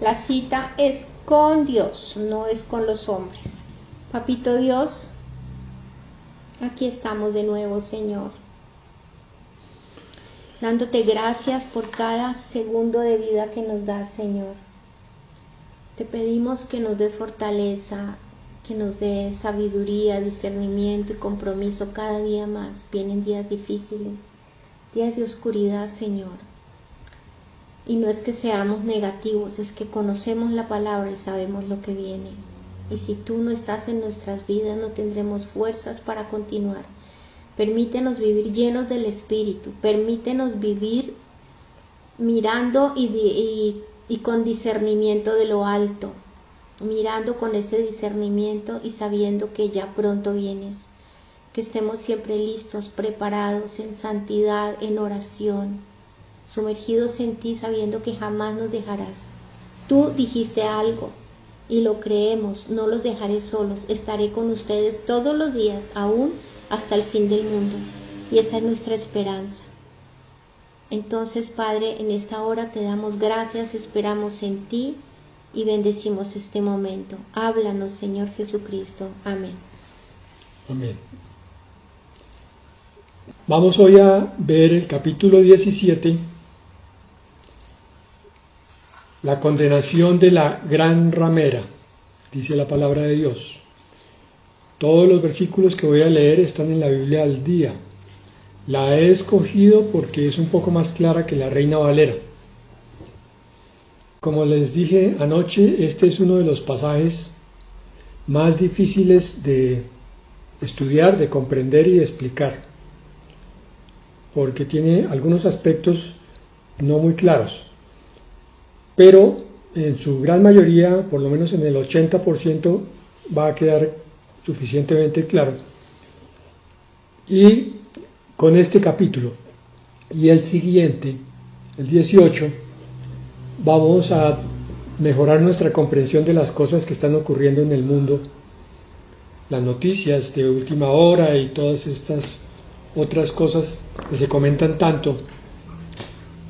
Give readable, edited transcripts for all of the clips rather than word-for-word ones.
La cita es con Dios, no es con los hombres. Papito Dios, aquí estamos de nuevo, Señor, dándote gracias por cada segundo de vida que nos das, Señor. Te pedimos que nos des fortaleza, que nos des sabiduría, discernimiento y compromiso cada día más. Vienen días difíciles, días de oscuridad, Señor. Y no es que seamos negativos, es que conocemos la palabra y sabemos lo que viene. Y si tú no estás en nuestras vidas, no tendremos fuerzas para continuar. Permítenos vivir llenos del Espíritu. Permítenos vivir mirando y con discernimiento de lo alto. Mirando con ese discernimiento y sabiendo que ya pronto vienes. Que estemos siempre listos, preparados en santidad, en oración, sumergidos en ti, sabiendo que jamás nos dejarás. Tú dijiste algo y lo creemos, no los dejaré solos, estaré con ustedes todos los días, aún hasta el fin del mundo. Y esa es nuestra esperanza. Entonces, Padre, en esta hora te damos gracias, esperamos en ti y bendecimos este momento. Háblanos, Señor Jesucristo. Amén. Amén. Vamos hoy a ver el capítulo 17, la condenación de la gran ramera, dice la palabra de Dios. Todos los versículos que voy a leer están en la Biblia al día. La he escogido porque es un poco más clara que la Reina Valera. Como les dije anoche, este es uno de los pasajes más difíciles de estudiar, de comprender y de explicar, porque tiene algunos aspectos no muy claros, pero en su gran mayoría, por lo menos en el 80%, va a quedar suficientemente claro. Y con este capítulo y el siguiente, el 18, vamos a mejorar nuestra comprensión de las cosas que están ocurriendo en el mundo, las noticias de última hora y todas estas otras cosas que se comentan tanto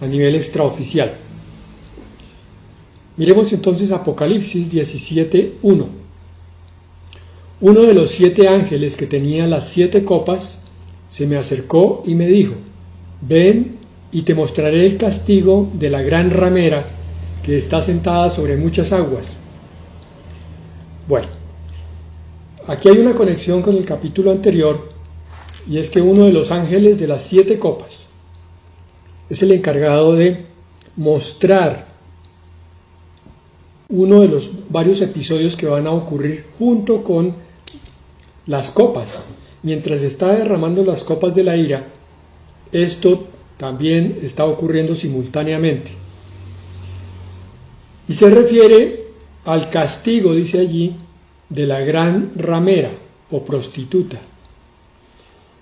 a nivel extraoficial. Miremos entonces Apocalipsis 17:1. Uno de los 7 ángeles que tenía las 7 copas se me acercó y me dijo: ven y te mostraré el castigo de la gran ramera que está sentada sobre muchas aguas. Bueno, aquí hay una conexión con el capítulo anterior, y es que uno de los ángeles de las 7 copas es el encargado de mostrar uno de los varios episodios que van a ocurrir junto con las copas. Mientras está derramando las copas de la ira, esto también está ocurriendo simultáneamente. Y se refiere al castigo, dice allí, de la gran ramera o prostituta,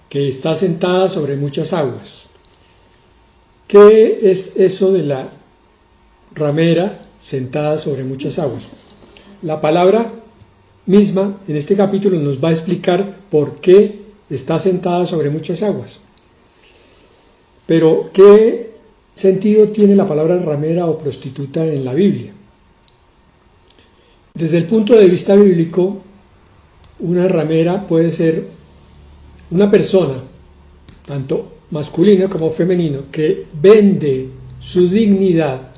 que está sentada sobre muchas aguas. ¿Qué es eso de la ramera sentada sobre muchas aguas? La palabra misma en este capítulo nos va a explicar por qué está sentada sobre muchas aguas. Pero, ¿qué sentido tiene la palabra ramera o prostituta en la Biblia? Desde el punto de vista bíblico, una ramera puede ser una persona, tanto masculina como femenino, que vende su dignidad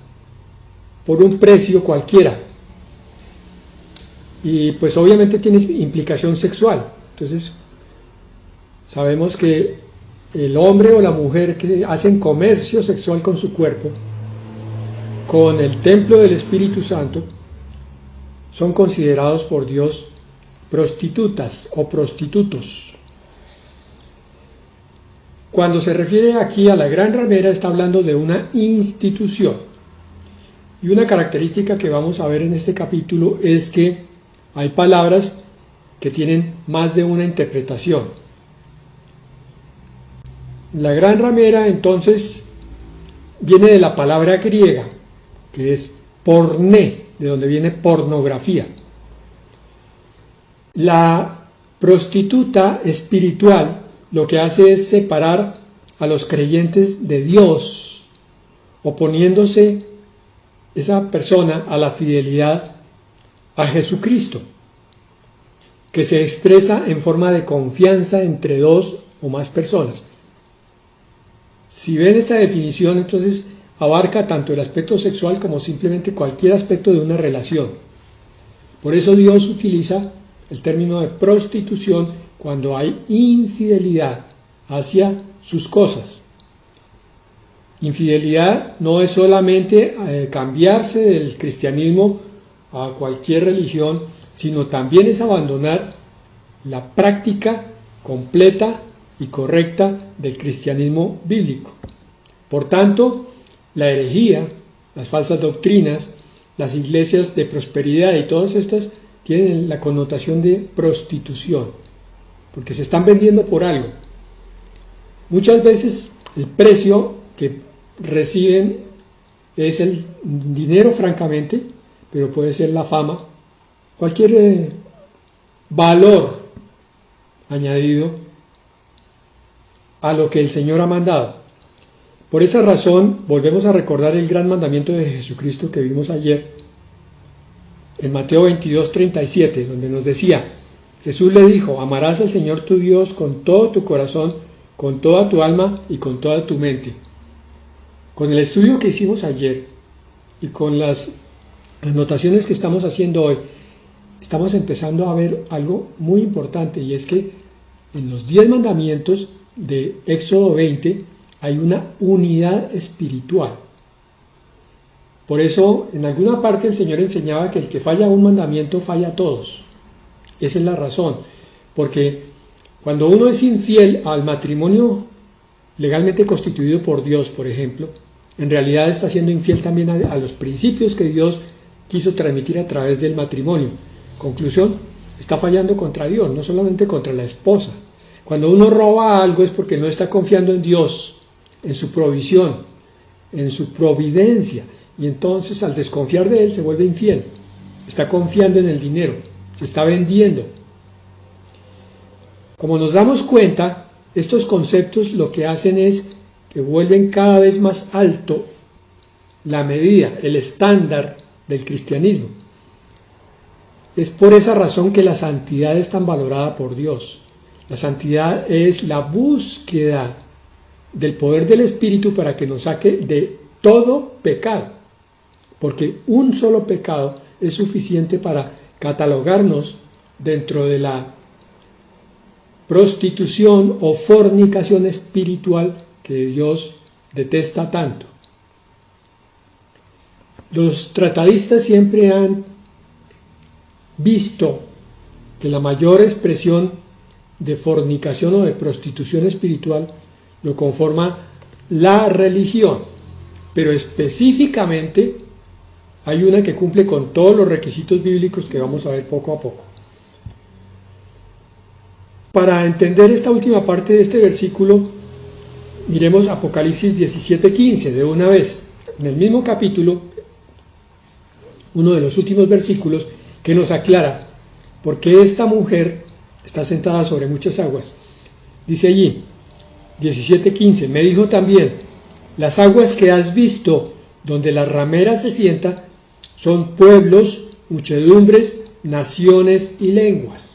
por un precio cualquiera. Y pues obviamente tiene implicación sexual. Entonces, sabemos que el hombre o la mujer que hacen comercio sexual con su cuerpo, con el templo del Espíritu Santo, son considerados por Dios prostitutas o prostitutos. Cuando se refiere aquí a la gran ramera, está hablando de una institución. Y una característica que vamos a ver en este capítulo es que hay palabras que tienen más de una interpretación. La gran ramera, entonces, viene de la palabra griega, que es porné, de donde viene pornografía. La prostituta espiritual lo que hace es separar a los creyentes de Dios, oponiéndose esa persona a la fidelidad a Jesucristo, que se expresa en forma de confianza entre dos o más personas. Si ven esta definición, entonces abarca tanto el aspecto sexual como simplemente cualquier aspecto de una relación. Por eso Dios utiliza el término de prostitución cuando hay infidelidad hacia sus cosas. Infidelidad no es solamente cambiarse del cristianismo a cualquier religión, sino también es abandonar la práctica completa y correcta del cristianismo bíblico. Por tanto, la herejía, las falsas doctrinas, las iglesias de prosperidad y todas estas tienen la connotación de prostitución, porque se están vendiendo por algo. Muchas veces el precio que reciben es el dinero, francamente, pero puede ser la fama, cualquier valor añadido a lo que el Señor ha mandado. Por esa razón, volvemos a recordar el gran mandamiento de Jesucristo que vimos ayer, en Mateo 22:37, donde nos decía, Jesús le dijo, amarás al Señor tu Dios con todo tu corazón, con toda tu alma y con toda tu mente. Con el estudio que hicimos ayer y con las anotaciones que estamos haciendo hoy, estamos empezando a ver algo muy importante, y es que en los 10 mandamientos de Éxodo 20 hay una unidad espiritual. Por eso, en alguna parte el Señor enseñaba que el que falla un mandamiento falla a todos. Esa es la razón, porque cuando uno es infiel al matrimonio legalmente constituido por Dios, por ejemplo, en realidad está siendo infiel también a los principios que Dios quiso transmitir a través del matrimonio. Conclusión, está fallando contra Dios, no solamente contra la esposa. Cuando uno roba algo es porque no está confiando en Dios, en su provisión, en su providencia, y entonces al desconfiar de Él se vuelve infiel. Está confiando en el dinero, se está vendiendo. Como nos damos cuenta, estos conceptos lo que hacen es que vuelven cada vez más alto la medida, el estándar del cristianismo. Es por esa razón que la santidad es tan valorada por Dios. La santidad es la búsqueda del poder del Espíritu para que nos saque de todo pecado, porque un solo pecado es suficiente para catalogarnos dentro de la prostitución o fornicación espiritual que Dios detesta tanto. Los tratadistas siempre han visto que la mayor expresión de fornicación o de prostitución espiritual lo conforma la religión, pero específicamente hay una que cumple con todos los requisitos bíblicos que vamos a ver poco a poco. Para entender esta última parte de este versículo, miremos Apocalipsis 17:15 de una vez, en el mismo capítulo, uno de los últimos versículos que nos aclara por qué esta mujer está sentada sobre muchas aguas. Dice allí, 17:15, me dijo también, las aguas que has visto donde la ramera se sienta son pueblos, muchedumbres, naciones y lenguas.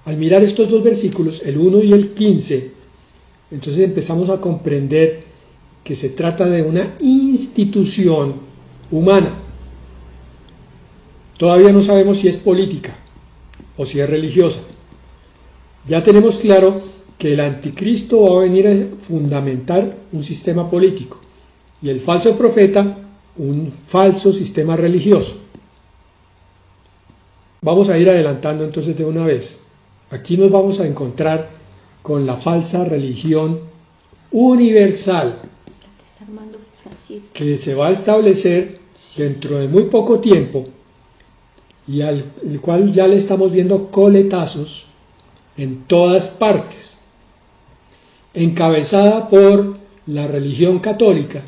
Al mirar estos dos versículos, el 1 y el 15, entonces empezamos a comprender que se trata de una institución humana. Todavía no sabemos si es política o si es religiosa. Ya tenemos claro que el anticristo va a venir a fundamentar un sistema político y el falso profeta un falso sistema religioso. Vamos a ir adelantando entonces de una vez. Aquí nos vamos a encontrar con la falsa religión universal que se va a establecer dentro de muy poco tiempo y al cual ya le estamos viendo coletazos en todas partes, encabezada por la religión católica,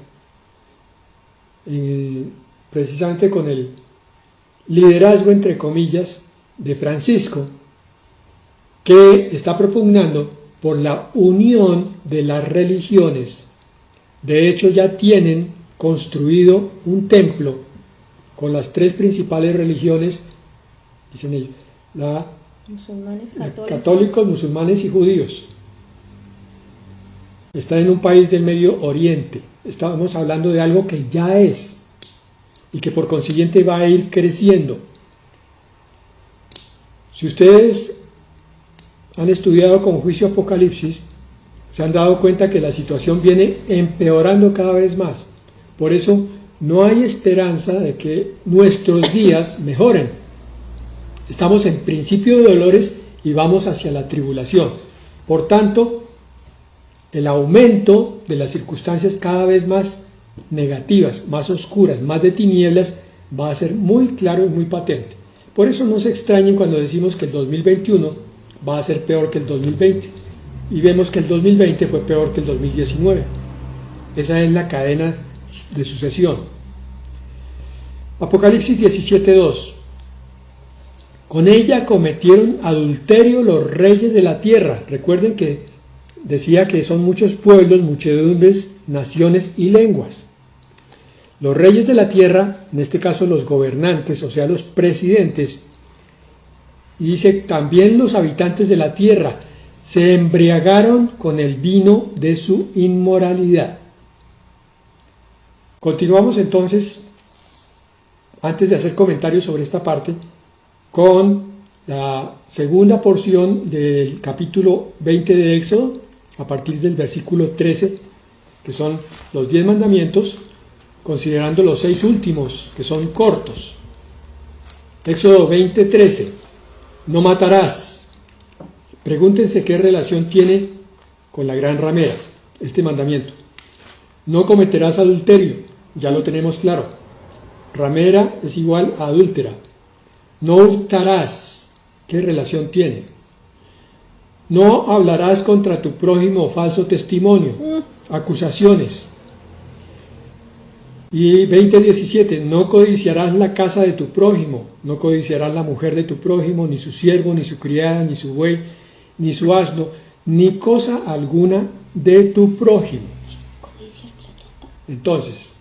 precisamente con el liderazgo, entre comillas, de Francisco, que está propugnando por la unión de las religiones. De hecho, ya tienen construido un templo con las tres principales religiones, dicen ellos, Musulmanes, católicos, musulmanes y judíos. Está en un país del Medio Oriente. Estamos hablando de algo que ya es y que por consiguiente va a ir creciendo. Si ustedes han estudiado con juicio Apocalipsis, se han dado cuenta que la situación viene empeorando cada vez más. Por eso no hay esperanza de que nuestros días mejoren. Estamos en principio de dolores y vamos hacia la tribulación. Por tanto, el aumento de las circunstancias cada vez más negativas, más oscuras, más de tinieblas, va a ser muy claro y muy patente. Por eso no se extrañen cuando decimos que el 2021 va a ser peor que el 2020. Y vemos que el 2020 fue peor que el 2019. Esa es la cadena de sucesión. Apocalipsis 17:2. Con ella cometieron adulterio los reyes de la tierra. Recuerden que decía que son muchos pueblos, muchedumbres, naciones y lenguas. Los reyes de la tierra, en este caso los gobernantes, o sea los presidentes, y dice también los habitantes de la tierra, se embriagaron con el vino de su inmoralidad. Continuamos entonces, antes de hacer comentarios sobre esta parte, con la segunda porción del capítulo 20 de Éxodo, a partir del versículo 13, que son los 10 mandamientos, considerando los 6 últimos, que son cortos. Éxodo 20:13, no matarás. Pregúntense qué relación tiene con la gran ramera, este mandamiento. No cometerás adulterio, ya lo tenemos claro. Ramera es igual a adúltera. No hurtarás, ¿qué relación tiene? No hablarás contra tu prójimo falso testimonio, acusaciones. Y 20:17, no codiciarás la casa de tu prójimo, no codiciarás la mujer de tu prójimo, ni su siervo, ni su criada, ni su buey, ni su asno, ni cosa alguna de tu prójimo. Entonces,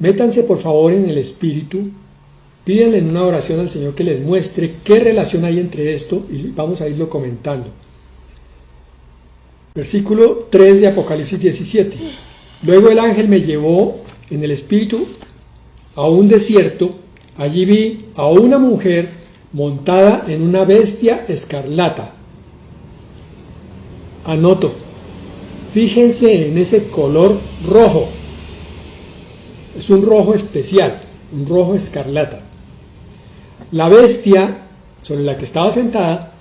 métanse por favor en el espíritu, pídanle en una oración al Señor que les muestre qué relación hay entre esto y vamos a irlo comentando. Versículo 3 de Apocalipsis 17. Luego el ángel me llevó en el espíritu a un desierto, allí vi a una mujer montada en una bestia escarlata. Anoto, fíjense en ese color rojo, es un rojo especial, un rojo escarlata. La bestia sobre la que estaba sentada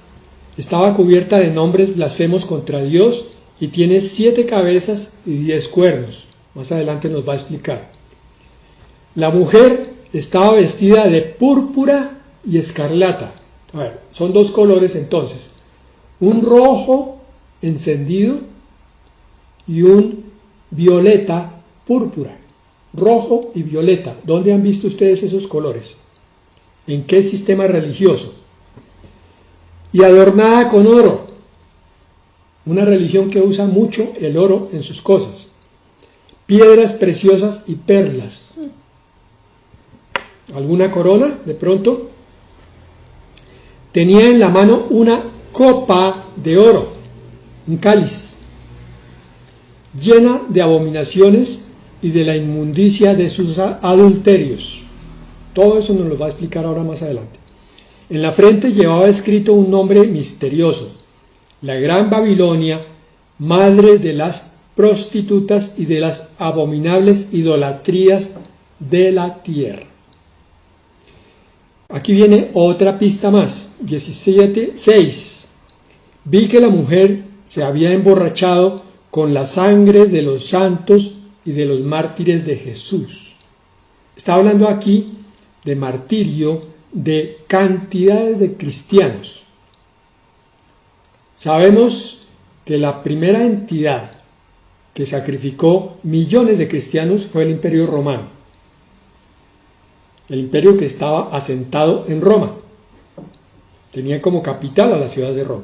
estaba cubierta de nombres blasfemos contra Dios y tiene 7 cabezas y 10 cuernos. Más adelante nos va a explicar. La mujer estaba vestida de púrpura y escarlata. A ver, son 2 colores entonces. Un rojo encendido y un violeta púrpura. Rojo y violeta. ¿Dónde han visto ustedes esos colores? ¿En qué sistema religioso? Y adornada con oro. Una religión que usa mucho el oro en sus cosas. Piedras preciosas y perlas. ¿Alguna corona de pronto? Tenía en la mano una copa de oro, un cáliz, llena de abominaciones y de la inmundicia de sus adulterios. Todo eso nos lo va a explicar ahora más adelante. En la frente llevaba escrito un nombre misterioso: la Gran Babilonia, madre de las prostitutas y de las abominables idolatrías de la tierra. Aquí viene otra pista más, 17:6. Vi que la mujer se había emborrachado con la sangre de los santos y de los mártires de Jesús. Está hablando aquí de martirio de cantidades de cristianos. Sabemos que la primera entidad que sacrificó millones de cristianos fue el Imperio Romano. El imperio que estaba asentado en Roma. Tenía como capital a la ciudad de Roma.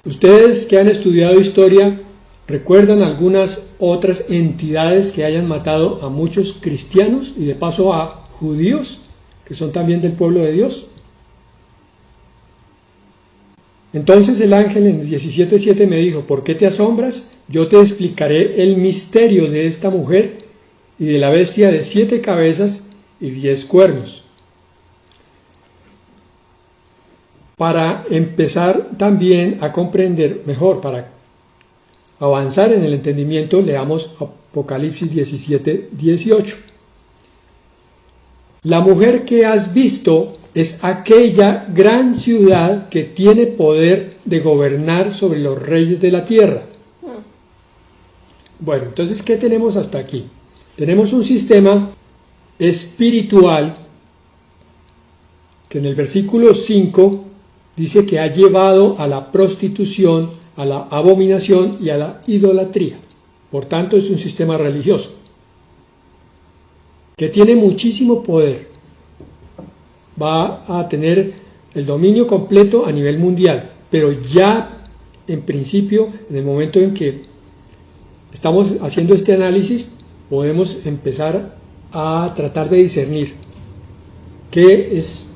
Ustedes que han estudiado historia ¿Recuerdan algunas otras entidades que hayan matado a muchos cristianos y de paso a judíos, que son también del pueblo de Dios? Entonces el ángel en 17:7 me dijo: ¿por qué te asombras? Yo te explicaré el misterio de esta mujer y de la bestia de 7 cabezas y 10 cuernos. Para empezar también a comprender mejor, para avanzar en el entendimiento, leamos Apocalipsis 17:18. La mujer que has visto es aquella gran ciudad que tiene poder de gobernar sobre los reyes de la tierra. Bueno, entonces, ¿qué tenemos hasta aquí? Tenemos un sistema espiritual que en el versículo 5 dice que ha llevado a la prostitución, a la abominación y a la idolatría. Por tanto, es un sistema religioso que tiene muchísimo poder. Va a tener el dominio completo a nivel mundial, pero ya en principio, en el momento en que estamos haciendo este análisis, podemos empezar a tratar de discernir qué es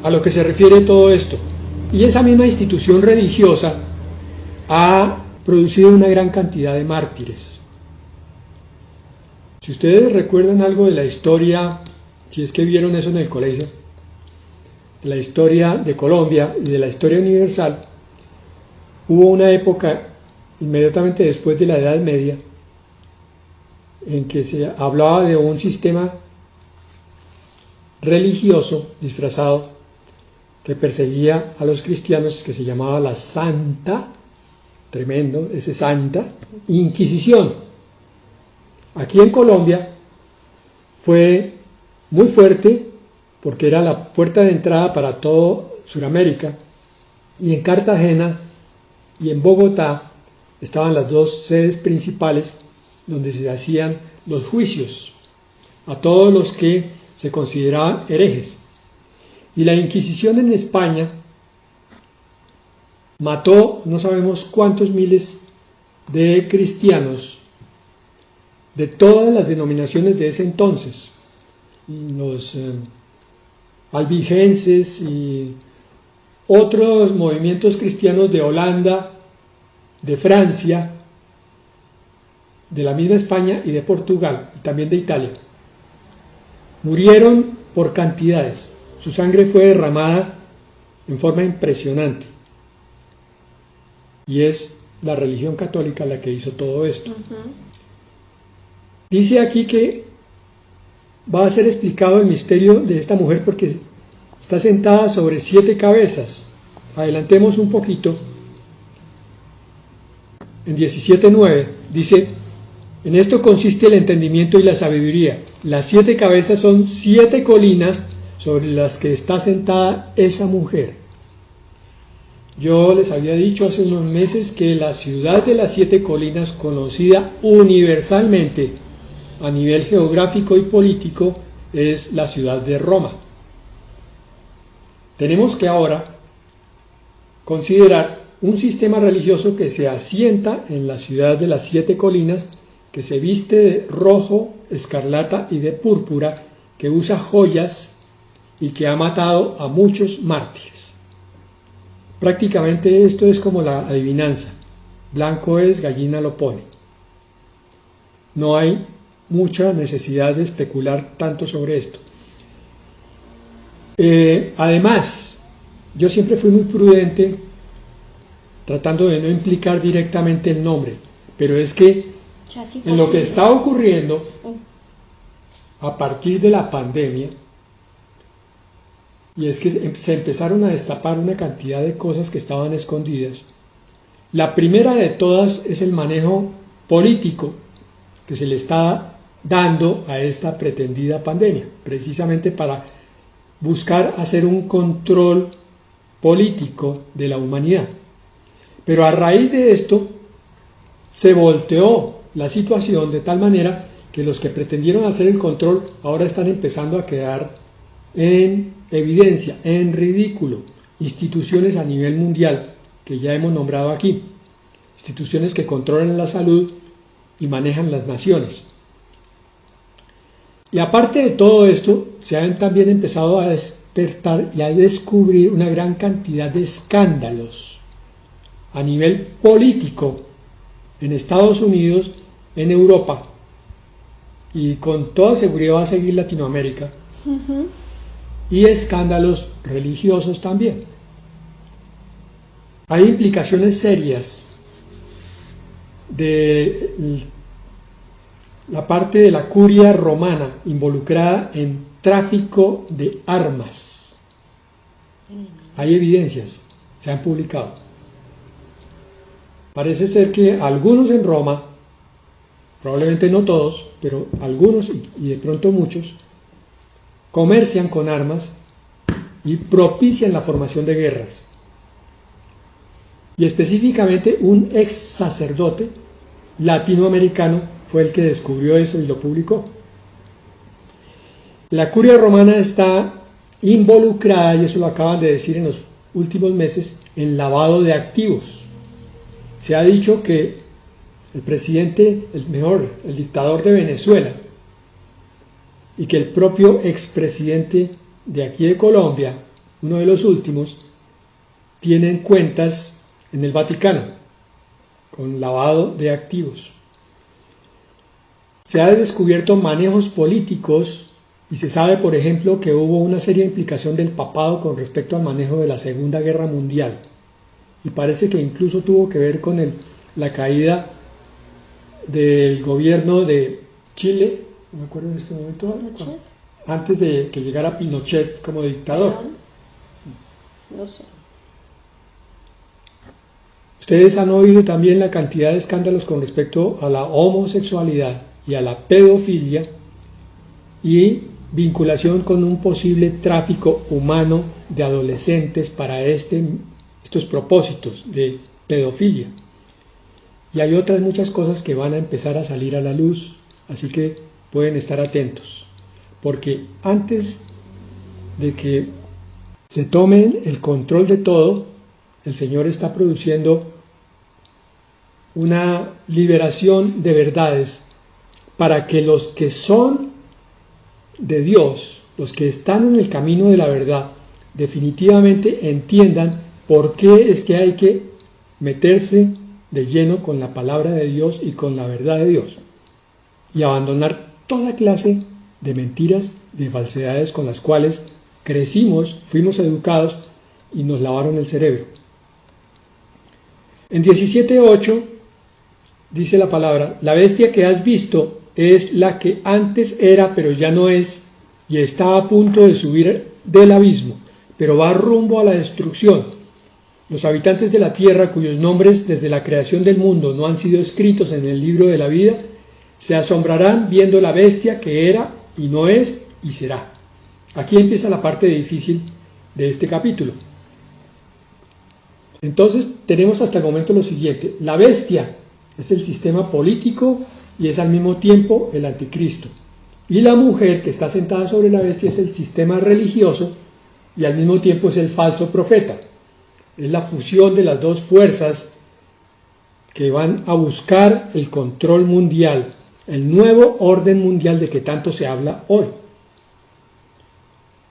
a lo que se refiere todo esto. Y esa misma institución religiosa ha producido una gran cantidad de mártires. Si ustedes recuerdan algo de la historia, si es que vieron eso en el colegio, de la historia de Colombia y de la historia universal, hubo una época inmediatamente después de la Edad Media en que se hablaba de un sistema religioso disfrazado que perseguía a los cristianos, que se llamaba la Santa, tremendo, ese Santa Inquisición. Aquí en Colombia fue muy fuerte porque era la puerta de entrada para todo Sudamérica, y en Cartagena y en Bogotá estaban las dos sedes principales donde se hacían los juicios a todos los que se consideraban herejes. Y la Inquisición en España mató no sabemos cuántos miles de cristianos de todas las denominaciones de ese entonces, los albigenses y otros movimientos cristianos de Holanda, de Francia, de la misma España y de Portugal, y también de Italia. Murieron por cantidades. Su sangre fue derramada en forma impresionante. Y es la religión católica la que hizo todo esto. Dice aquí que va a ser explicado el misterio de esta mujer porque está sentada sobre 7 cabezas. Adelantemos un poquito. En 17:9 dice: en esto consiste el entendimiento y la sabiduría. Las 7 cabezas son 7 colinas sobre las que está sentada esa mujer. Yo les había dicho hace unos meses que la ciudad de las 7 colinas, conocida universalmente a nivel geográfico y político, es la ciudad de Roma. Tenemos que ahora considerar un sistema religioso que se asienta en la ciudad de las 7 colinas, que se viste de rojo, escarlata y de púrpura, que usa joyas y que ha matado a muchos mártires. Prácticamente esto es como la adivinanza: blanco es, gallina lo pone. No hay mucha necesidad de especular tanto sobre esto. Además, yo siempre fui muy prudente tratando de no implicar directamente el nombre, pero es que en lo que está ocurriendo a partir de la pandemia, y es que se empezaron a destapar una cantidad de cosas que estaban escondidas. La primera de todas es el manejo político que se le está dando a esta pretendida pandemia, precisamente para buscar hacer un control político de la humanidad. Pero a raíz de esto se volteó la situación de tal manera que los que pretendieron hacer el control ahora están empezando a quedar en evidencia, en ridículo. Instituciones a nivel mundial que ya hemos nombrado aquí. instituciones que controlan la salud y manejan las naciones. Y aparte de todo esto, se han también empezado a despertar y a descubrir una gran cantidad de escándalos a nivel político en Estados Unidos, en Europa, y con toda seguridad va a seguir Latinoamérica, y escándalos religiosos también. Hay implicaciones serias de la parte de la curia romana involucrada en tráfico de armas. Hay evidencias, se han publicado. Parece ser que algunos en Roma, probablemente no todos, pero algunos y de pronto muchos, comercian con armas y propician la formación de guerras. Y específicamente un ex sacerdote latinoamericano fue el que descubrió eso y lo publicó. La curia romana está involucrada, y eso lo acaban de decir en los últimos meses, en lavado de activos. Se ha dicho que el presidente, el dictador de Venezuela, y que el propio expresidente de aquí de Colombia, uno de los últimos, tienen cuentas en el Vaticano con lavado de activos. Se ha descubierto manejos políticos y se sabe, por ejemplo, que hubo una seria implicación del papado con respecto al manejo de la Segunda Guerra Mundial. Y parece que incluso tuvo que ver con la caída del gobierno de Chile, no me acuerdo en este momento, antes de que llegara Pinochet como dictador. No sé. Ustedes han oído también la cantidad de escándalos con respecto a la homosexualidad y a la pedofilia y vinculación con un posible tráfico humano de adolescentes para estos propósitos de pedofilia. Y hay otras muchas cosas que van a empezar a salir a la luz, así que pueden estar atentos, porque antes de que se tomen el control de todo, el Señor está produciendo una liberación de verdades para que los que son de Dios, los que están en el camino de la verdad, definitivamente entiendan por qué es que hay que meterse de lleno con la palabra de Dios y con la verdad de Dios, y abandonar toda clase de mentiras, de falsedades con las cuales crecimos, fuimos educados y nos lavaron el cerebro. En 17:8 dice la palabra: la bestia que has visto es la que antes era, pero ya no es, y está a punto de subir del abismo, pero va rumbo a la destrucción. Los habitantes de la tierra, cuyos nombres desde la creación del mundo no han sido escritos en el libro de la vida, se asombrarán viendo la bestia que era y no es y será. Aquí empieza la parte difícil de este capítulo. Entonces tenemos hasta el momento lo siguiente: la bestia es el sistema político y es al mismo tiempo el anticristo. Y la mujer que está sentada sobre la bestia es el sistema religioso y al mismo tiempo es el falso profeta. Es la fusión de las dos fuerzas que van a buscar el control mundial, el nuevo orden mundial de que tanto se habla hoy.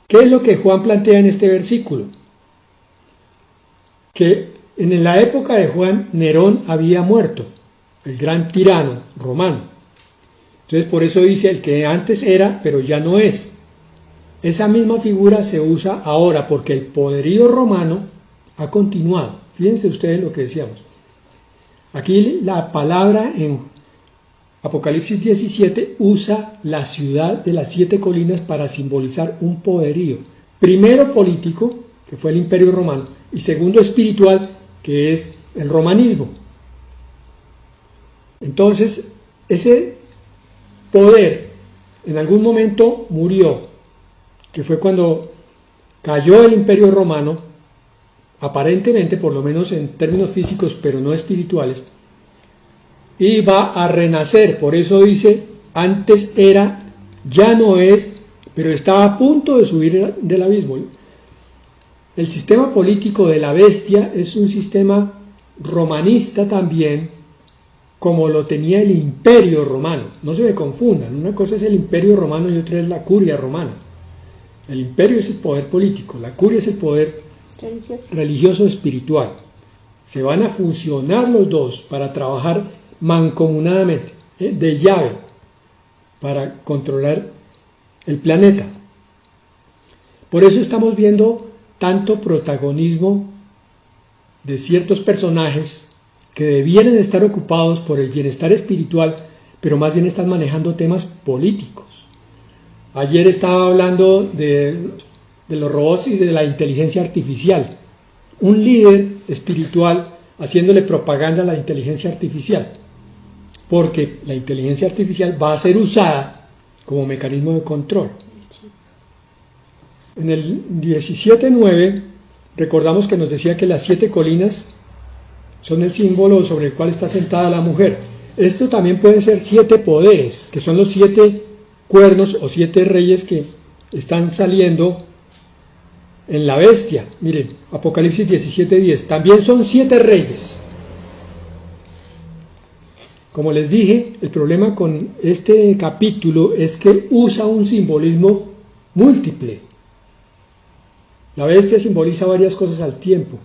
¿Qué es lo que Juan plantea en este versículo? Que en la época de Juan, Nerón había muerto, el gran tirano romano. Entonces por eso dice el que antes era, pero ya no es. Esa misma figura se usa ahora porque el poderío romano ha continuado. Fíjense ustedes lo que decíamos. Aquí la palabra en Apocalipsis 17 usa la ciudad de las 7 colinas para simbolizar un poderío. Primero político, que fue el Imperio Romano, y segundo espiritual, que es el romanismo. Entonces, ese poder en algún momento murió, que fue cuando cayó el Imperio Romano, aparentemente, por lo menos en términos físicos, pero no espirituales, y va a renacer. Por eso dice, antes era, ya no es, pero está a punto de subir del abismo. El sistema político de la bestia es un sistema romanista también, como lo tenía el Imperio Romano. No se me confundan, una cosa es el Imperio Romano y otra es la Curia Romana. El imperio es el poder político, la curia es el poder religioso espiritual. Se van a fusionar los dos para trabajar mancomunadamente, de llave, para controlar el planeta. Por eso estamos viendo tanto protagonismo de ciertos personajes que debieran estar ocupados por el bienestar espiritual, pero más bien están manejando temas políticos. Ayer estaba hablando de los robots y de la inteligencia artificial. Un líder espiritual haciéndole propaganda a la inteligencia artificial, porque la inteligencia artificial va a ser usada como mecanismo de control. En el 17.9 recordamos que nos decía que las 7 colinas son el símbolo sobre el cual está sentada la mujer. Esto también pueden ser 7 poderes, que son los 7 cuernos o 7 reyes que están saliendo en la bestia. Miren, Apocalipsis 17:10, también son 7 reyes. Como les dije, el problema con este capítulo es que usa un simbolismo múltiple. La bestia simboliza varias cosas al tiempo.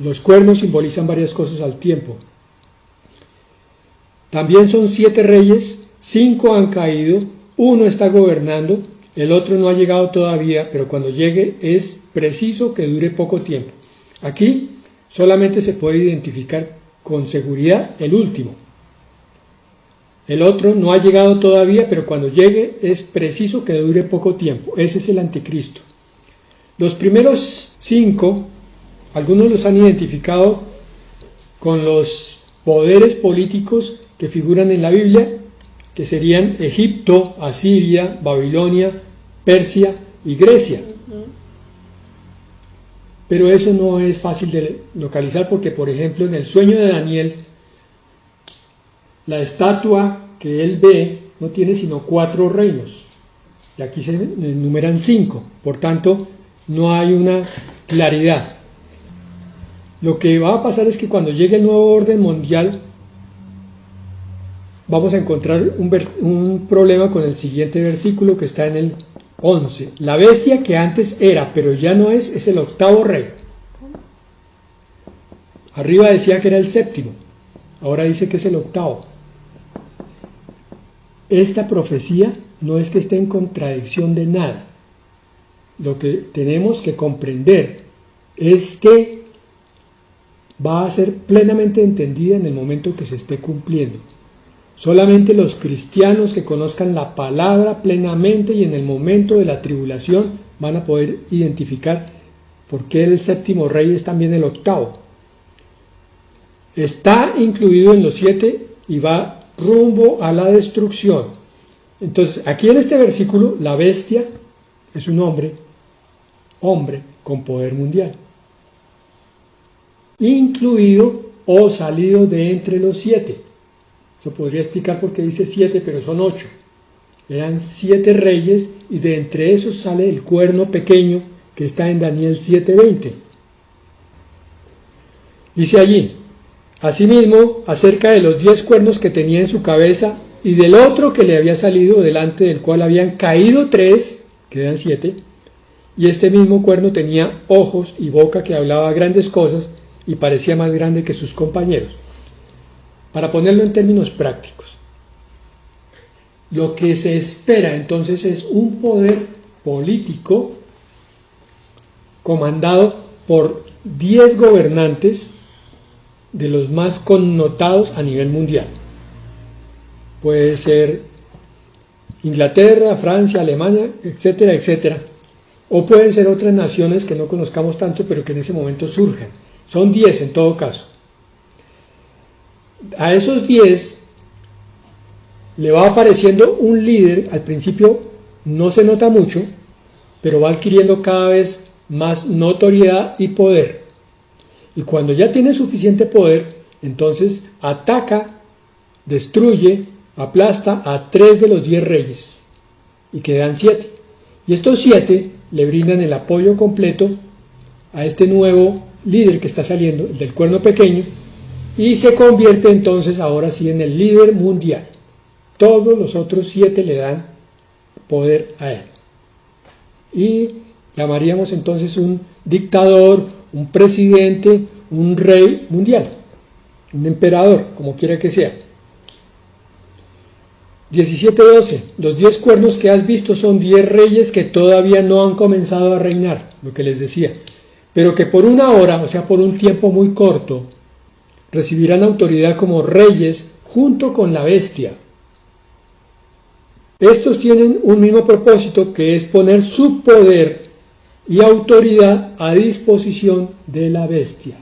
Los cuernos simbolizan varias cosas al tiempo. También son 7 reyes, 5 han caído, 1 está gobernando, el otro no ha llegado todavía, pero cuando llegue es preciso que dure poco tiempo. Aquí solamente se puede identificar con seguridad el último. El otro no ha llegado todavía, pero cuando llegue es preciso que dure poco tiempo. Ese es el anticristo. Los primeros 5, algunos los han identificado con los poderes políticos que figuran en la Biblia, que serían Egipto, Asiria, Babilonia, Persia y Grecia. Pero eso no es fácil de localizar porque, por ejemplo, en el sueño de Daniel, la estatua que él ve no tiene sino 4 reinos, y aquí se enumeran 5, por tanto no hay una claridad. Lo que va a pasar es que cuando llegue el nuevo orden mundial, vamos a encontrar un problema con el siguiente versículo que está en el 11. La bestia que antes era, pero ya no es el 8º rey. Arriba decía que era el 7º, ahora dice que es el 8º. Esta profecía no es que esté en contradicción de nada. Lo que tenemos que comprender es que va a ser plenamente entendida en el momento que se esté cumpliendo. Solamente los cristianos que conozcan la palabra plenamente y en el momento de la tribulación van a poder identificar por qué el 7º rey es también el 8º. Está incluido en los 7 y va rumbo a la destrucción. Entonces, aquí en este versículo, la bestia es un hombre con poder mundial, incluido o salido de entre los 7. Eso podría explicar por qué dice 7, pero son 8. Eran 7 reyes y de entre esos sale el cuerno pequeño que está en Daniel 7:20. Dice allí, asimismo, acerca de los 10 cuernos que tenía en su cabeza y del otro que le había salido, delante del cual habían caído 3, que eran 7, y este mismo cuerno tenía ojos y boca que hablaba grandes cosas y parecía más grande que sus compañeros. Para ponerlo en términos prácticos, lo que se espera entonces es un poder político comandado por 10 gobernantes de los más connotados a nivel mundial. Puede ser Inglaterra, Francia, Alemania, etcétera, etcétera. O pueden ser otras naciones que no conozcamos tanto, pero que en ese momento surjan. Son 10 en todo caso. A esos 10 le va apareciendo un líder. Al principio no se nota mucho, pero va adquiriendo cada vez más notoriedad y poder. Y cuando ya tiene suficiente poder, entonces ataca, destruye, aplasta a 3 de los 10 reyes y quedan 7. Y estos 7 le brindan el apoyo completo a este nuevo líder que está saliendo, el del cuerno pequeño, y se convierte entonces ahora sí en el líder mundial. Todos los otros 7 le dan poder a él. Y llamaríamos entonces un dictador, un presidente, un rey mundial, un emperador, como quiera que sea. 17:12. Los 10 cuernos que has visto son 10 reyes que todavía no han comenzado a reinar, lo que les decía, pero que por una hora, o sea, por un tiempo muy corto, recibirán autoridad como reyes junto con la bestia. Estos tienen un mismo propósito, que es poner su poder y autoridad a disposición de la bestia.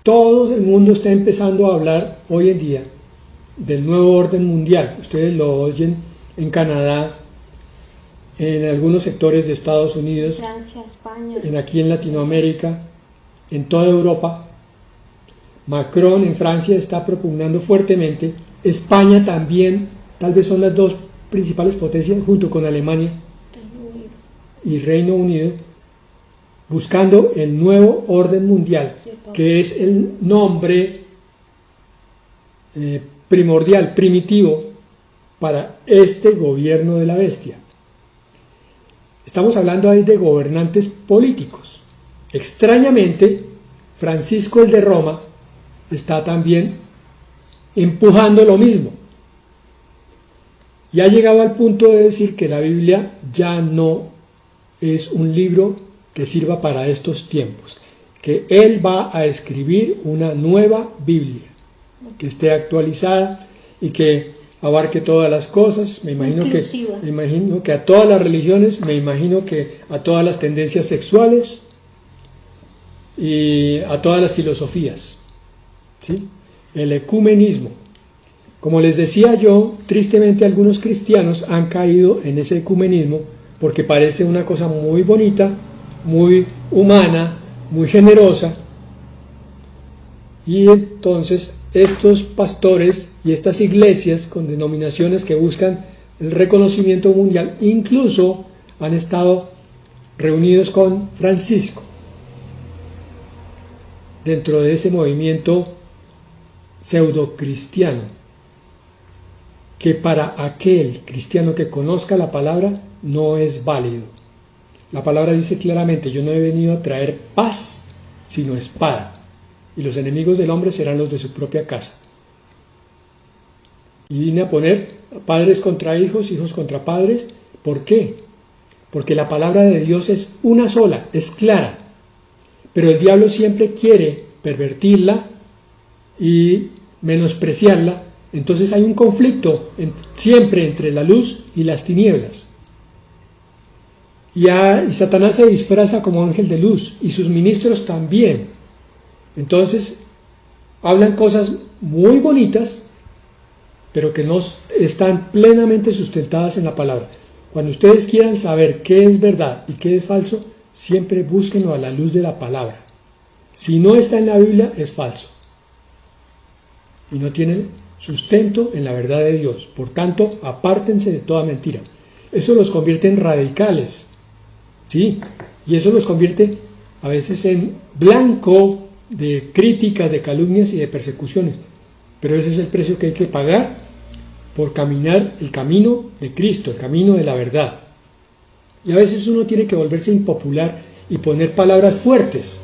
Todo el mundo está empezando a hablar hoy en día del nuevo orden mundial. Ustedes lo oyen en Canadá, en algunos sectores de Estados Unidos, Francia, España, aquí en Latinoamérica, en toda Europa. Macron en Francia está propugnando fuertemente. España también, tal vez son las 2 principales potencias junto con Alemania y Reino Unido, buscando el nuevo orden mundial, que es el nombre primordial, primitivo, para este gobierno de la bestia. Estamos hablando ahí de gobernantes políticos. Extrañamente, Francisco el de Roma está también empujando lo mismo. Y ha llegado al punto de decir que la Biblia ya no es un libro que sirva para estos tiempos, que él va a escribir una nueva Biblia, que esté actualizada y que abarque todas las cosas. Me imagino que a todas las religiones, me imagino que a todas las tendencias sexuales y a todas las filosofías, ¿sí? El ecumenismo. Como les decía yo, tristemente algunos cristianos han caído en ese ecumenismo porque parece una cosa muy bonita, muy humana, muy generosa, y entonces estos pastores y estas iglesias con denominaciones que buscan el reconocimiento mundial incluso han estado reunidos con Francisco dentro de ese movimiento pseudocristiano, que para aquel cristiano que conozca la palabra no es válido. La palabra dice claramente: yo no he venido a traer paz, sino espada, y los enemigos del hombre serán los de su propia casa. Y vine a poner padres contra hijos, hijos contra padres. ¿Por qué? Porque la palabra de Dios es una sola, es clara, pero el diablo siempre quiere pervertirla y menospreciarla. Entonces hay un conflicto siempre entre la luz y las tinieblas. Y Satanás se disfraza como ángel de luz, y sus ministros también. Entonces hablan cosas muy bonitas, pero que no están plenamente sustentadas en la palabra. Cuando ustedes quieran saber qué es verdad y qué es falso, siempre búsquenlo a la luz de la palabra. Si no está en la Biblia, es falso y no tiene sustento en la verdad de Dios. Por tanto, apártense de toda mentira. Eso los convierte en radicales, ¿sí? Y eso los convierte a veces en blanco de críticas, de calumnias y de persecuciones. Pero ese es el precio que hay que pagar por caminar el camino de Cristo, el camino de la verdad. Y a veces uno tiene que volverse impopular y poner palabras fuertes.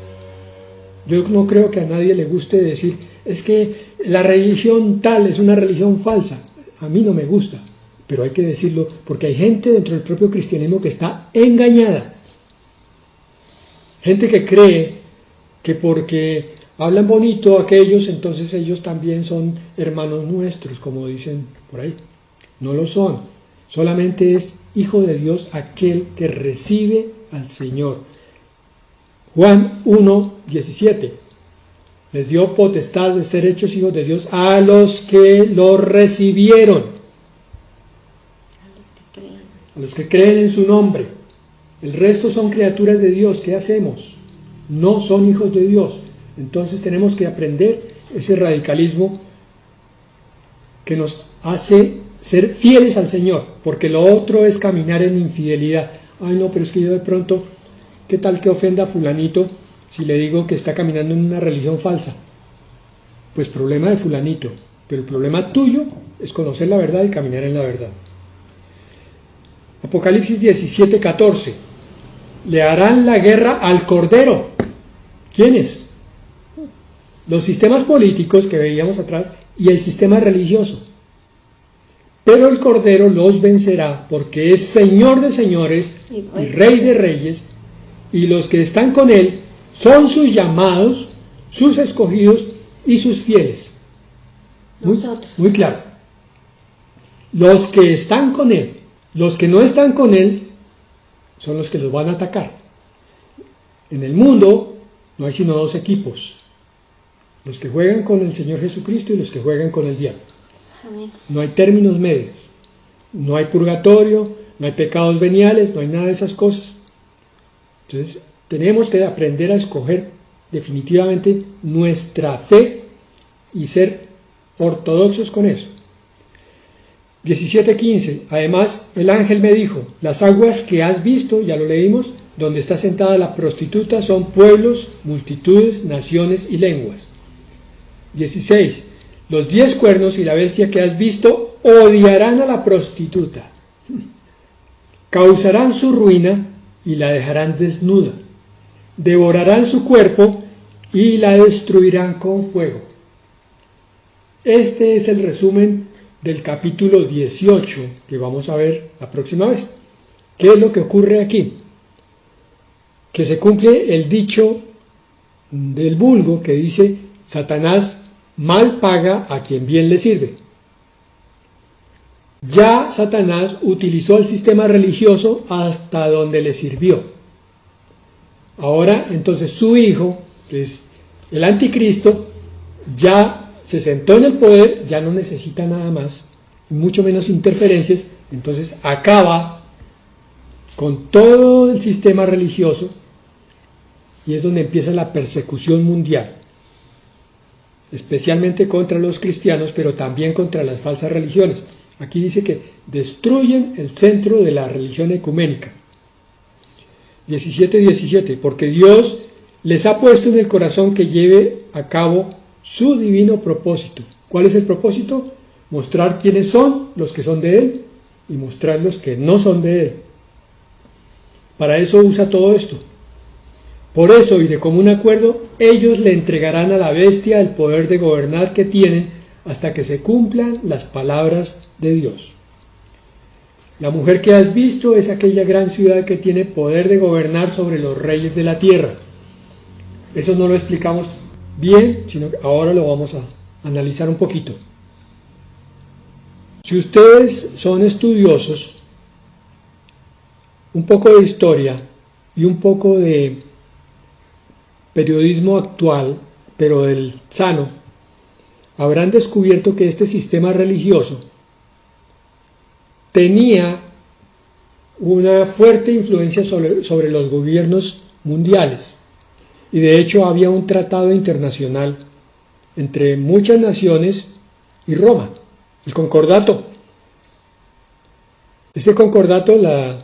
Yo no creo que a nadie le guste decir: es que la religión tal es una religión falsa. A mí no me gusta, pero hay que decirlo, porque hay gente dentro del propio cristianismo que está engañada. Gente que cree que porque hablan bonito aquellos, entonces ellos también son hermanos nuestros, como dicen por ahí. No lo son. Solamente es hijo de Dios aquel que recibe al Señor. Juan 1:17. Les dio potestad de ser hechos hijos de Dios a los que lo recibieron. A los que creen en su nombre. El resto son criaturas de Dios. ¿Qué hacemos? No son hijos de Dios. Entonces tenemos que aprender ese radicalismo que nos hace ser fieles al Señor, porque lo otro es caminar en infidelidad. Ay no, pero es que yo de pronto, ¿qué tal que ofenda a fulanito si le digo que está caminando en una religión falsa? Pues problema de fulanito, pero el problema tuyo es conocer la verdad y caminar en la verdad. Apocalipsis 17:14. Le harán la guerra al Cordero. ¿Quiénes? Los sistemas políticos que veíamos atrás y el sistema religioso. Pero el Cordero los vencerá porque es Señor de señores y Rey de reyes, y los que están con Él son sus llamados, sus escogidos y sus fieles. Muy claro. Los que están con Él, los que no están con Él, son los que los van a atacar. En el mundo no hay sino dos equipos: los que juegan con el Señor Jesucristo y los que juegan con el diablo. Amén. No hay términos medios, no hay purgatorio, no hay pecados veniales, no hay nada de esas cosas. Entonces tenemos que aprender a escoger definitivamente nuestra fe y ser ortodoxos con eso. 17:15. Además el ángel me dijo: las aguas que has visto, ya lo leímos, donde está sentada la prostituta, son pueblos, multitudes, naciones y lenguas. 16. Los 10 cuernos y la bestia que has visto odiarán a la prostituta, causarán su ruina y la dejarán desnuda, devorarán su cuerpo y la destruirán con fuego. Este es el resumen del capítulo 18 que vamos a ver la próxima vez. ¿Qué es lo que ocurre aquí? Que se cumple el dicho del vulgo que dice: Satanás mal paga a quien bien le sirve. Ya Satanás utilizó el sistema religioso hasta donde le sirvió. Ahora entonces su hijo, que es el anticristo, ya se sentó en el poder, ya no necesita nada más, y mucho menos interferencias. Entonces acaba con todo el sistema religioso y es donde empieza la persecución mundial, especialmente contra los cristianos, pero también contra las falsas religiones. Aquí dice que destruyen el centro de la religión ecuménica. 17:17. Porque Dios les ha puesto en el corazón que lleve a cabo su divino propósito. ¿Cuál es el propósito? Mostrar quiénes son los que son de Él y mostrar los que no son de Él. Para eso usa todo esto. Por eso, y de común acuerdo, ellos le entregarán a la bestia el poder de gobernar que tienen hasta que se cumplan las palabras de Dios. La mujer que has visto es aquella gran ciudad que tiene poder de gobernar sobre los reyes de la tierra. Eso no lo explicamos bien, sino que ahora lo vamos a analizar un poquito. Si ustedes son estudiosos, un poco de historia y un poco de periodismo actual, pero del sano, habrán descubierto que este sistema religioso tenía una fuerte influencia sobre los gobiernos mundiales. Y de hecho había un tratado internacional entre muchas naciones y Roma, el concordato. Ese concordato, la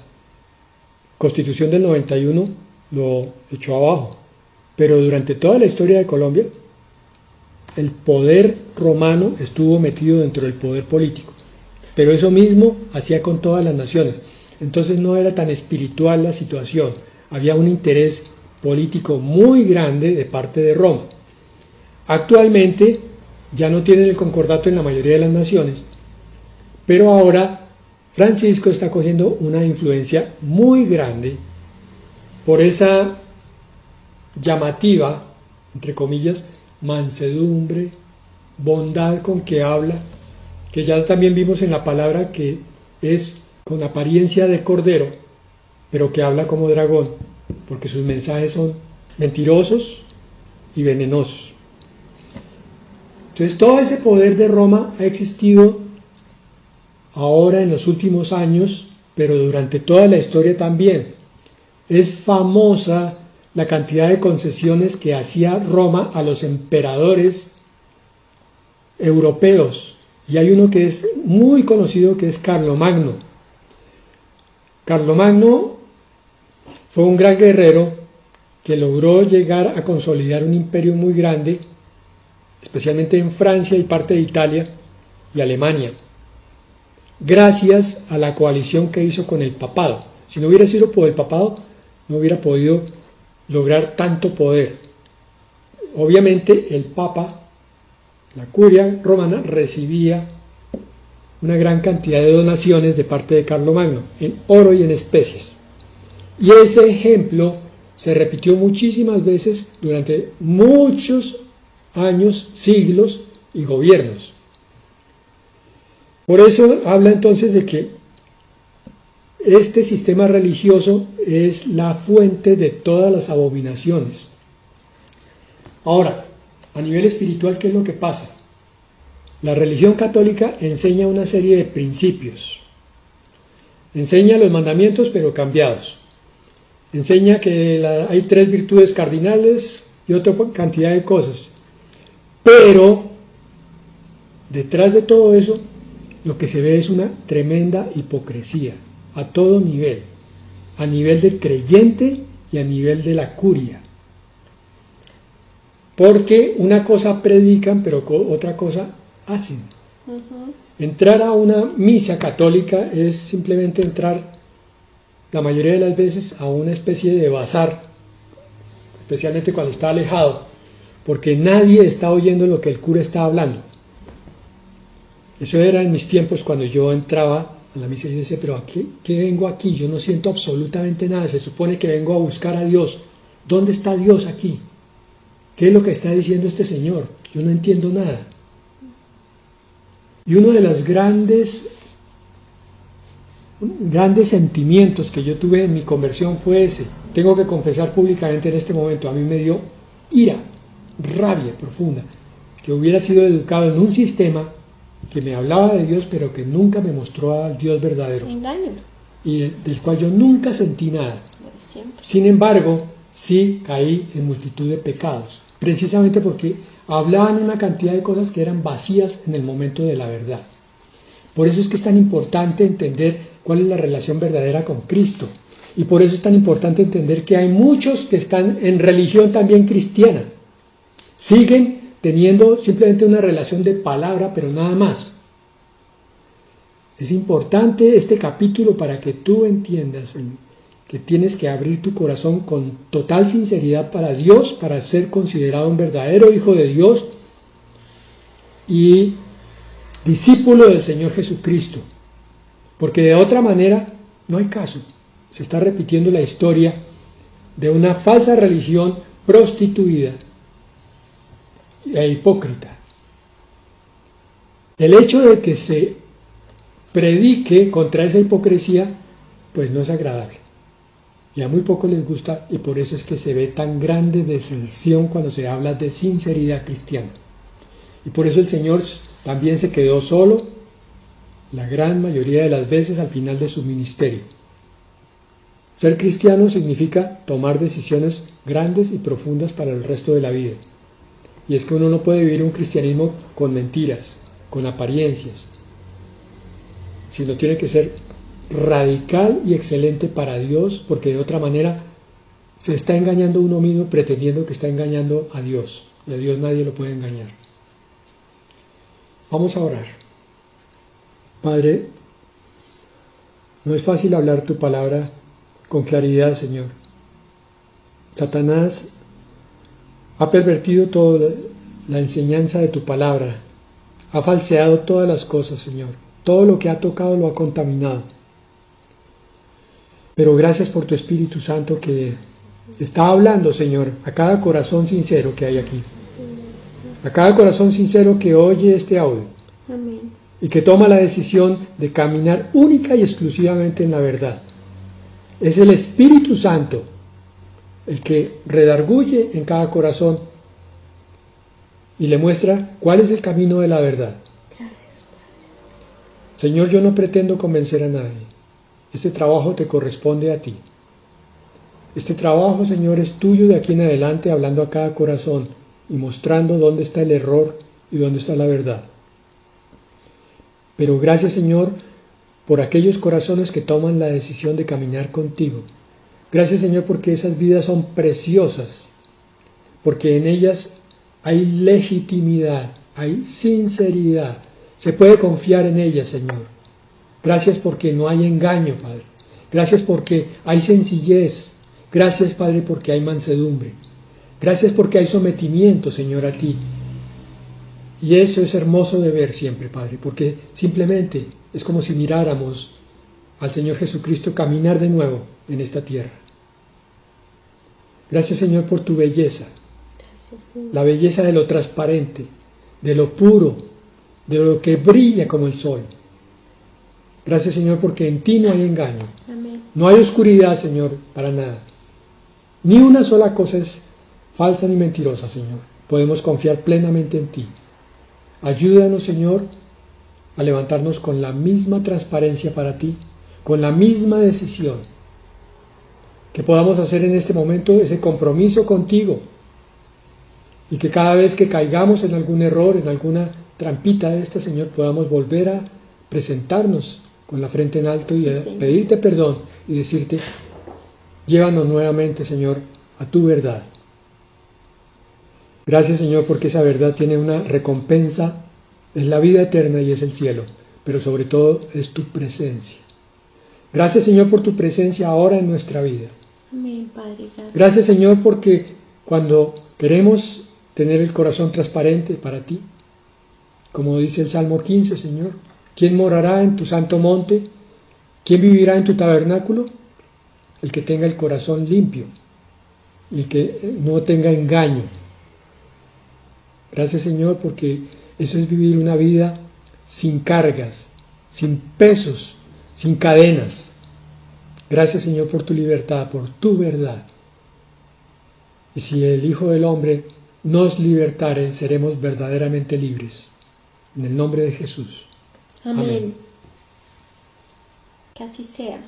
Constitución del 91 lo echó abajo, pero durante toda la historia de Colombia el poder romano estuvo metido dentro del poder político, pero eso mismo hacía con todas las naciones. Entonces no era tan espiritual la situación, había un interés político muy grande de parte de Roma. Actualmente ya no tienen el concordato en la mayoría de las naciones, pero ahora Francisco está cogiendo una influencia muy grande por esa llamativa, entre comillas, mansedumbre, bondad con que habla, que ya también vimos en la palabra que es con apariencia de cordero, pero que habla como dragón, porque sus mensajes son mentirosos y venenosos. Entonces todo ese poder de Roma ha existido ahora en los últimos años, pero durante toda la historia también. Es famosa la cantidad de concesiones que hacía Roma a los emperadores europeos, y hay uno que es muy conocido, que es Carlomagno. Carlomagno fue un gran guerrero que logró llegar a consolidar un imperio muy grande, especialmente en Francia y parte de Italia y Alemania, gracias a la coalición que hizo con el papado. Si no hubiera sido por el papado, no hubiera podido lograr tanto poder. Obviamente el papa, la curia romana, recibía una gran cantidad de donaciones de parte de Carlomagno, en oro y en especies. Y ese ejemplo se repitió muchísimas veces durante muchos años, siglos y gobiernos. Por eso habla entonces de que este sistema religioso es la fuente de todas las abominaciones. Ahora, a nivel espiritual, ¿qué es lo que pasa? La religión católica enseña una serie de principios. Enseña los mandamientos, pero cambiados. Enseña que hay 3 virtudes cardinales y otra cantidad de cosas. Pero, detrás de todo eso, lo que se ve es una tremenda hipocresía, a todo nivel. A nivel del creyente y a nivel de la curia. Porque una cosa predican, pero otra cosa hacen. Entrar a una misa católica es simplemente entrar, la mayoría de las veces, a una especie de bazar, especialmente cuando está alejado, porque nadie está oyendo lo que el cura está hablando. Eso era en mis tiempos cuando yo entraba a la misa y yo decía, pero ¿qué vengo aquí? Yo no siento absolutamente nada, se supone que vengo a buscar a Dios. ¿Dónde está Dios aquí? ¿Qué es lo que está diciendo este señor? Yo no entiendo nada. Y uno de los grandes sentimientos que yo tuve en mi conversión fue ese. Tengo que confesar públicamente en este momento, a mí me dio ira, rabia profunda, que hubiera sido educado en un sistema que me hablaba de Dios, pero que nunca me mostró al Dios verdadero. Engaño. Y del cual yo nunca sentí nada. Siempre. Sin embargo, sí caí en multitud de pecados, precisamente porque hablaban una cantidad de cosas que eran vacías en el momento de la verdad. Por eso es que es tan importante entender cuál es la relación verdadera con Cristo. Y por eso es tan importante entender que hay muchos que están en religión también cristiana. Siguen teniendo simplemente una relación de palabra, pero nada más. Es importante este capítulo para que tú entiendas que tienes que abrir tu corazón con total sinceridad para Dios, para ser considerado un verdadero hijo de Dios y discípulo del Señor Jesucristo. Porque de otra manera no hay caso. Se está repitiendo la historia de una falsa religión prostituida e hipócrita. El hecho de que se predique contra esa hipocresía, pues no es agradable. Y a muy pocos les gusta, y por eso es que se ve tan grande deserción cuando se habla de sinceridad cristiana. Y por eso el Señor también se quedó solo la gran mayoría de las veces al final de su ministerio. Ser cristiano significa tomar decisiones grandes y profundas para el resto de la vida. Y es que uno no puede vivir un cristianismo con mentiras, con apariencias, sino tiene que ser radical y excelente para Dios, porque de otra manera se está engañando a uno mismo pretendiendo que está engañando a Dios, y a Dios nadie lo puede engañar. Vamos a orar. Padre, no es fácil hablar tu palabra con claridad, Señor. Satanás ha pervertido toda la enseñanza de tu palabra, ha falseado todas las cosas, Señor. Todo lo que ha tocado lo ha contaminado. Pero gracias por tu Espíritu Santo que está hablando, Señor, a cada corazón sincero que hay aquí. A cada corazón sincero que oye este audio. Amén. Y que toma la decisión de caminar única y exclusivamente en la verdad. Es el Espíritu Santo el que redarguye en cada corazón y le muestra cuál es el camino de la verdad. Gracias, Padre. Señor, yo no pretendo convencer a nadie. Este trabajo te corresponde a ti. Este trabajo, Señor, es tuyo de aquí en adelante, hablando a cada corazón y mostrando dónde está el error y dónde está la verdad. Pero gracias, Señor, por aquellos corazones que toman la decisión de caminar contigo. Gracias, Señor, porque esas vidas son preciosas, porque en ellas hay legitimidad, hay sinceridad. Se puede confiar en ellas, Señor. Gracias porque no hay engaño, Padre. Gracias porque hay sencillez. Gracias, Padre, porque hay mansedumbre. Gracias porque hay sometimiento, Señor, a ti. Y eso es hermoso de ver siempre, Padre, porque simplemente es como si miráramos al Señor Jesucristo caminar de nuevo en esta tierra. Gracias, Señor, por tu belleza. Gracias, Señor. La belleza de lo transparente, de lo puro, de lo que brilla como el sol. Gracias, Señor, porque en ti no hay engaño. Amén. No hay oscuridad, Señor, para nada. Ni una sola cosa es falsa ni mentirosa, Señor. Podemos confiar plenamente en ti. Ayúdanos, Señor, a levantarnos con la misma transparencia para ti, con la misma decisión. Que podamos hacer en este momento ese compromiso contigo. Y que cada vez que caigamos en algún error, en alguna trampita de esta, Señor, podamos volver a presentarnos con la frente en alto y pedirte perdón y decirte, llévanos nuevamente, Señor, a tu verdad. Gracias, Señor, porque esa verdad tiene una recompensa, es la vida eterna y es el cielo, pero sobre todo es tu presencia. Gracias, Señor, por tu presencia ahora en nuestra vida. Amén, Padre. Gracias. Gracias, Señor, porque cuando queremos tener el corazón transparente para ti, como dice el Salmo 15, Señor, ¿quién morará en tu santo monte? ¿Quién vivirá en tu tabernáculo? El que tenga el corazón limpio, el que no tenga engaño. Gracias, Señor, porque eso es vivir una vida sin cargas, sin pesos, sin cadenas. Gracias, Señor, por tu libertad, por tu verdad. Y si el Hijo del Hombre nos libertare, seremos verdaderamente libres. En el nombre de Jesús. Amén. Que así sea.